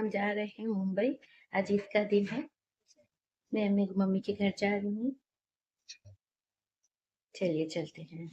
हम जा रहे हैं मुंबई। आज ईद का दिन है। मैं मेरी मम्मी के घर जा रही हूँ। चलिए चलते हैं।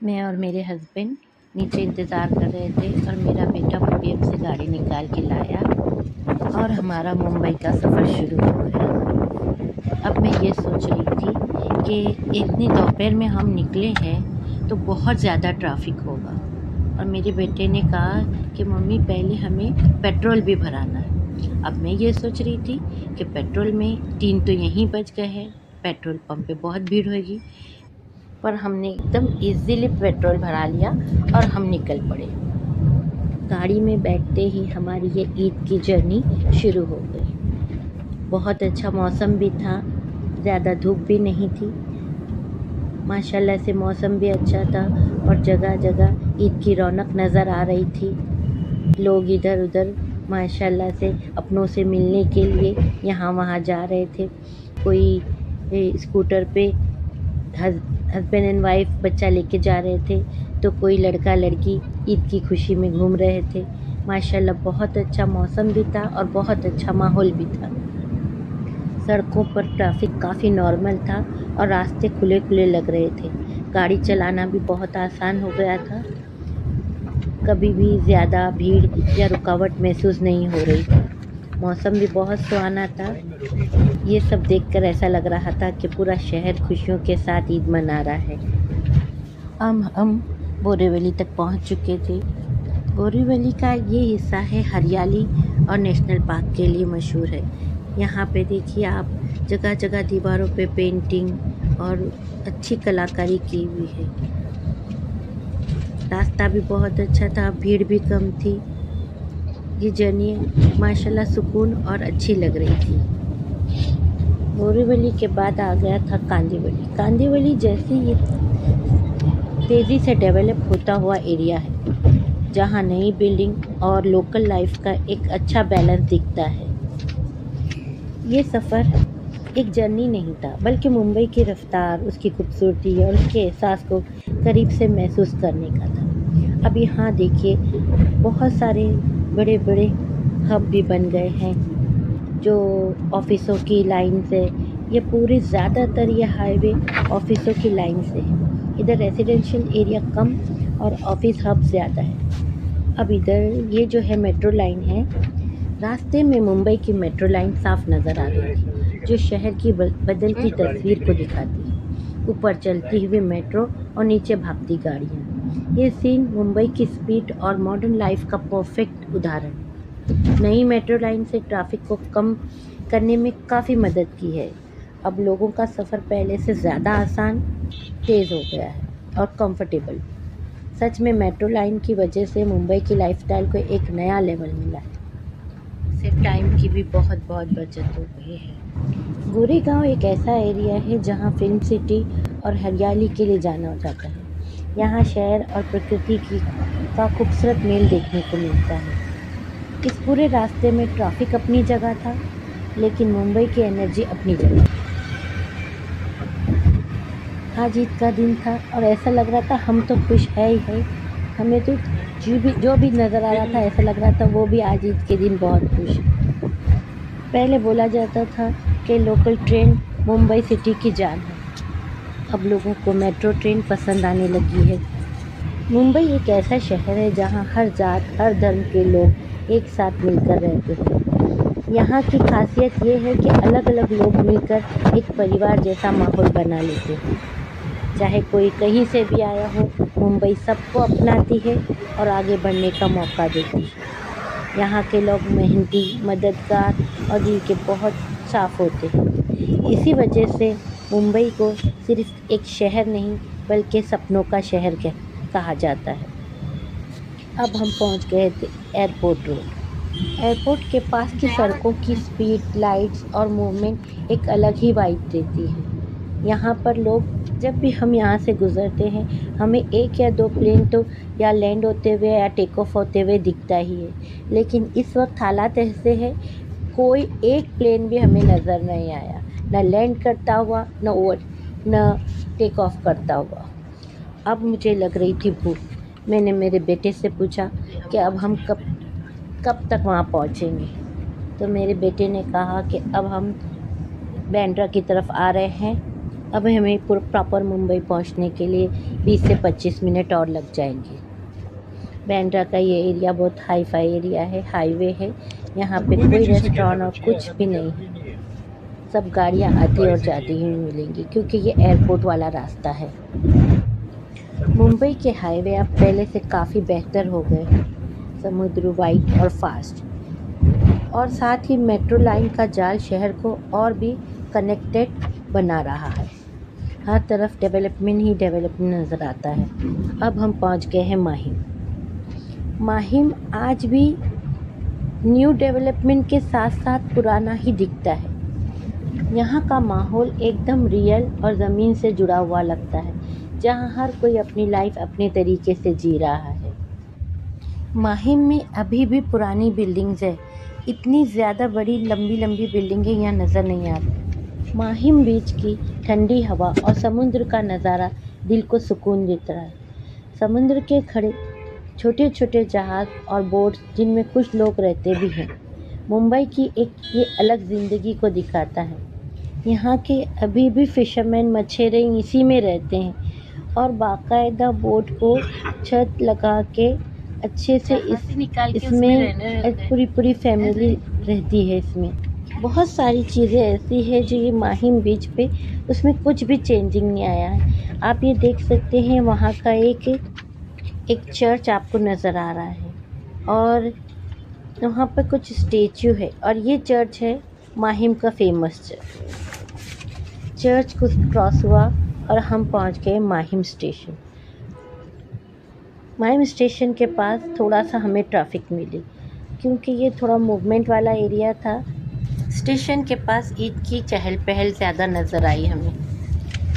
मैं और मेरे हस्बैंड नीचे इंतज़ार कर रहे थे और मेरा बेटा पोडियम से गाड़ी निकाल के लाया और हमारा मुंबई का सफ़र शुरू हो गया। अब मैं ये सोच रही थी कि इतनी दोपहर में हम निकले हैं तो बहुत ज़्यादा ट्रैफिक होगा, और मेरे बेटे ने कहा कि मम्मी पहले हमें पेट्रोल भी भराना है। अब मैं ये सोच रही थी कि पेट्रोल में 3 तो यहीं बच गए हैं, पेट्रोल पंप पे बहुत भीड़ होगी, पर हमने एकदम इजीली पेट्रोल भरा लिया और हम निकल पड़े। गाड़ी में बैठते ही हमारी ये ईद की जर्नी शुरू हो गई। बहुत अच्छा मौसम भी था, ज़्यादा धूप भी नहीं थी, माशाल्लाह से मौसम भी अच्छा था और जगह जगह ईद की रौनक नज़र आ रही थी। लोग इधर उधर माशाल्लाह से अपनों से मिलने के लिए यहाँ वहाँ जा रहे थे। कोई स्कूटर पे हस्बैंड एंड वाइफ बच्चा लेके जा रहे थे, तो कोई लड़का लड़की ईद की खुशी में घूम रहे थे। माशाल्लाह बहुत अच्छा मौसम भी था और बहुत अच्छा माहौल भी था। सड़कों पर ट्रैफिक काफ़ी नॉर्मल था और रास्ते खुले खुले लग रहे थे। गाड़ी चलाना भी बहुत आसान हो गया था। कभी भी ज़्यादा भीड़ या रुकावट महसूस नहीं हो रही थी। मौसम भी बहुत सुहाना था। ये सब देखकर ऐसा लग रहा था कि पूरा शहर खुशियों के साथ ईद मना रहा है। हम बोरीवली तक पहुंच चुके थे। बोरीवली का ये हिस्सा है हरियाली और नेशनल पार्क के लिए मशहूर है। यहाँ पे देखिए आप, जगह जगह दीवारों पे पेंटिंग और अच्छी कलाकारी की हुई है। रास्ता भी बहुत अच्छा था, भीड़ भी कम थी। ये जर्नी माशाल्लाह सुकून और अच्छी लग रही थी। बोरीवली के बाद आ गया था कांदीवली। कांदीवली जैसे ही तेज़ी से डेवलप होता हुआ एरिया है, जहाँ नई बिल्डिंग और लोकल लाइफ का एक अच्छा बैलेंस दिखता है। ये सफ़र एक जर्नी नहीं था, बल्कि मुंबई की रफ्तार, उसकी खूबसूरती और उसके एहसास को करीब से महसूस करने का था। अब यहाँ देखिए बहुत सारे बड़े बड़े हब भी बन गए हैं, जो ऑफिसों की लाइन से, ये पूरी ज़्यादातर ये हाईवे ऑफिसों की लाइन से है। इधर रेजिडेंशियल एरिया कम और ऑफिस हब ज़्यादा है। अब इधर ये जो है मेट्रो लाइन है, रास्ते में मुंबई की मेट्रो लाइन साफ नज़र आ रही थी, जो शहर की बदलती तस्वीर को दिखाती है। ऊपर चलती हुई मेट्रो और नीचे भागती गाड़ियाँ। ये सीन मुंबई की स्पीड और मॉडर्न लाइफ का परफेक्ट उदाहरण है। नई मेट्रो लाइन से ट्रैफिक को कम करने में काफ़ी मदद की है। अब लोगों का सफ़र पहले से ज़्यादा आसान, तेज़ हो गया है और कंफर्टेबल। सच में मेट्रो लाइन की वजह से मुंबई की लाइफस्टाइल को एक नया लेवल मिला है। इससे टाइम की भी बहुत बचत हो गई है। गोरेगांव एक ऐसा एरिया है जहां फिल्म सिटी और हरियाली के लिए जाना जाता है। यहाँ शहर और प्रकृति का खूबसूरत मेल देखने को मिलता है। इस पूरे रास्ते में ट्रैफिक अपनी जगह था, लेकिन मुंबई की एनर्जी अपनी जगह। आज ईद का दिन था और ऐसा लग रहा था हम तो खुश है ही है। हमें तो जो भी नज़र आ रहा था, ऐसा लग रहा था वो भी आज ईद के दिन बहुत खुश है। पहले बोला जाता था कि लोकल ट्रेन मुंबई सिटी की जान है। अब लोगों को मेट्रो ट्रेन पसंद आने लगी है। मुंबई एक ऐसा शहर है जहां हर जात, हर धर्म के लोग एक साथ मिलकर रहते हैं। यहाँ की खासियत ये है कि अलग अलग लोग मिलकर एक परिवार जैसा माहौल बना लेते हैं। चाहे कोई कहीं से भी आया हो, मुंबई सबको अपनाती है और आगे बढ़ने का मौका देती है। यहाँ के लोग मेहनती, मददगार और दिल के बहुत साफ़ होते हैं। इसी वजह से मुंबई को सिर्फ एक शहर नहीं, बल्कि सपनों का शहर कहा जाता है। अब हम पहुँच गए थे एयरपोर्ट रोड। एयरपोर्ट के पास की सड़कों की स्पीड, लाइट्स और मूवमेंट एक अलग ही वाइब देती है। यहाँ पर लोग, जब भी हम यहाँ से गुज़रते हैं, हमें 1 या 2 प्लेन तो या लैंड होते हुए या टेक ऑफ होते हुए दिखता ही है। लेकिन इस वक्त हालात ऐसे हैं, कोई एक प्लेन भी हमें नज़र नहीं आया, न लैंड करता हुआ, न टेक ऑफ करता हुआ। अब मुझे लग रही थी भूख। मैंने मेरे बेटे से पूछा कि अब हम कब कब तक वहाँ पहुँचेंगे। तो मेरे बेटे ने कहा कि अब हम बांद्रा की तरफ आ रहे हैं, अब हमें प्रॉपर मुंबई पहुँचने के लिए 20 से 25 मिनट और लग जाएंगे। बांद्रा का ये एरिया बहुत हाई फाई एरिया है, हाईवे है, यहाँ पे कोई रेस्टोरेंट और कुछ भी नहीं, सब गाड़ियाँ आती और जाती ही मिलेंगी क्योंकि ये एयरपोर्ट वाला रास्ता है। मुंबई के हाईवे अब पहले से काफ़ी बेहतर हो गए हैं, समुद्र वाइड और फास्ट, और साथ ही मेट्रो लाइन का जाल शहर को और भी कनेक्टेड बना रहा है। हर तरफ डेवलपमेंट ही डेवलपमेंट नज़र आता है। अब हम पहुंच गए हैं माहिम। माहिम आज भी न्यू डेवलपमेंट के साथ साथ पुराना ही दिखता है। यहाँ का माहौल एकदम रियल और ज़मीन से जुड़ा हुआ लगता है, जहाँ हर कोई अपनी लाइफ अपने तरीके से जी रहा है। माहिम में अभी भी पुरानी बिल्डिंग्स है, इतनी ज़्यादा बड़ी लंबी लंबी बिल्डिंगें यहाँ नज़र नहीं आती। माहिम बीच की ठंडी हवा और समुद्र का नज़ारा दिल को सुकून देता है। समुद्र के खड़े छोटे छोटे जहाज़ और बोट्स जिनमें कुछ लोग रहते भी हैं, मुंबई की एक ये अलग ज़िंदगी को दिखाता है। यहाँ के अभी भी फिशरमैन मछेरे इसी में रहते हैं और बाकायदा बोट को छत लगा के अच्छे से इसमें पूरी फैमिली रहती है। इसमें बहुत सारी चीज़ें ऐसी है जो ये माहिम बीच पे उसमें कुछ भी चेंजिंग नहीं आया है। आप ये देख सकते हैं, वहाँ का एक चर्च आपको नज़र आ रहा है और वहाँ पे कुछ स्टेच्यू है, और ये चर्च है माहिम का फेमस चर्च को क्रॉस हुआ और हम पहुँच गए माहिम स्टेशन। माहिम स्टेशन के पास थोड़ा सा हमें ट्रैफिक मिली क्योंकि ये थोड़ा मूवमेंट वाला एरिया था। स्टेशन के पास ईद की चहल पहल ज़्यादा नज़र आई हमें।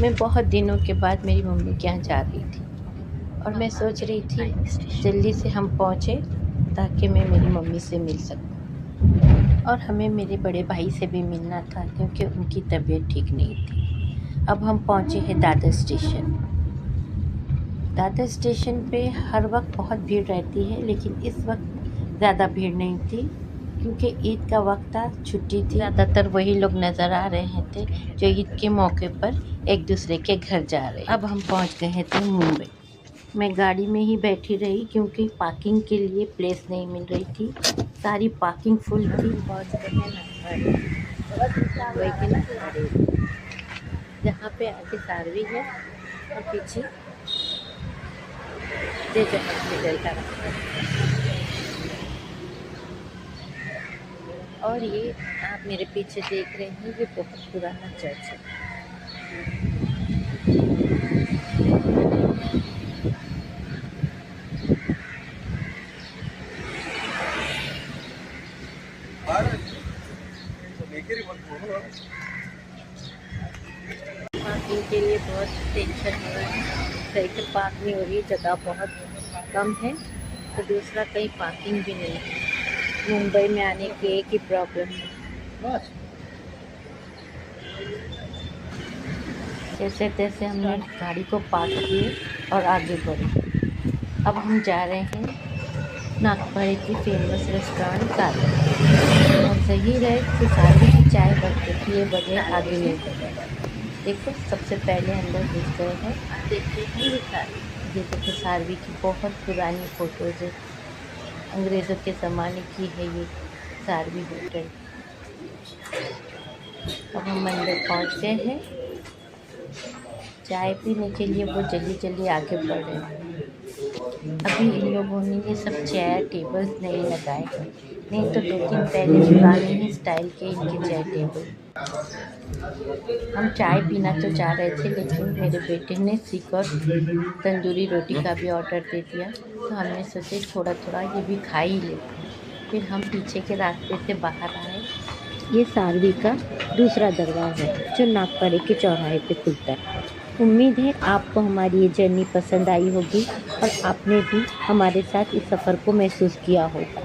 मैं बहुत दिनों के बाद मेरी मम्मी के यहाँ जा रही थी और मैं सोच रही थी जल्दी से हम पहुँचे ताकि मैं मेरी मम्मी से मिल सकूं, और हमें मेरे बड़े भाई से भी मिलना था क्योंकि उनकी तबीयत ठीक नहीं थी। अब हम पहुँचे हैं दादर स्टेशन। दादर स्टेशन पे हर वक्त बहुत भीड़ रहती है, लेकिन इस वक्त ज़्यादा भीड़ नहीं थी क्योंकि ईद का वक्त था, छुट्टी थी। ज़्यादातर वही लोग नज़र आ रहे थे जो ईद के मौके पर एक दूसरे के घर जा रहे। अब हम पहुँच गए थे मुंबई। मैं गाड़ी में ही बैठी रही क्योंकि पार्किंग के लिए प्लेस नहीं मिल रही थी, सारी पार्किंग फुल थी। जहाँ पे आगे सारवी है और पीछे हॉस्पिटल का रास्ता है। और ये आप मेरे पीछे देख रहे हैं, ये बहुत पुराना चर्च है। पार्किंग के लिए बहुत टेंशन हो रहा है, साइकिल पार्क नहीं हो रही, जगह बहुत कम है, तो दूसरा कहीं पार्किंग भी नहीं है। मुंबई में आने की एक ही प्रॉब्लम है, जैसे तैसे हमने गाड़ी को पार्क किए और आगे बढ़े। अब हम जा रहे हैं नागपुर की फेमस रेस्टोरेंट सारवी, और सही रहे कि सारवी की चाय पिए बगैर आगे नहीं बढ़े। देखो सबसे पहले अंदर घुस गए हैं, देखते हैं ये देखो सारवी की बहुत पुरानी फ़ोटोज़ है, अंग्रेज़ों के ज़माने की है ये सारवी होटल। अब हम मंदिर पहुंच गए हैं, चाय पीने के लिए वो जल्दी जल्दी आगे बढ़ रहे हैं। अभी इन लोगों ने ये सब चेयर टेबल्स नहीं लगाए हैं, नहीं तो 2 दिन पहले पुराने ही स्टाइल के इनके चेयर टेबल। हम चाय पीना तो चाह रहे थे, लेकिन मेरे बेटे ने सीख और तंदूरी रोटी का भी ऑर्डर दे दिया, तो हमने सोचे थोड़ा थोड़ा ये भी खा ही लेते हैं। फिर हम पीछे के रास्ते से बाहर आए। ये सारवी का दूसरा दरवाज़ा है जो नागपुर के चौराहे पे खुलता है। उम्मीद है आपको हमारी ये जर्नी पसंद आई होगी और आपने भी हमारे साथ इस सफ़र को महसूस किया होगा।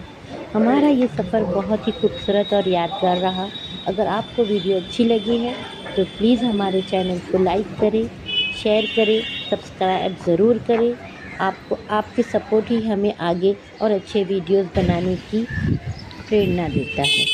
हमारा ये सफ़र बहुत ही खूबसूरत और यादगार रहा। अगर आपको वीडियो अच्छी लगी है तो प्लीज़ हमारे चैनल को लाइक करें, शेयर करें, सब्सक्राइब ज़रूर करें आपको आपके सपोर्ट ही हमें आगे और अच्छे वीडियोस बनाने की प्रेरणा देता है।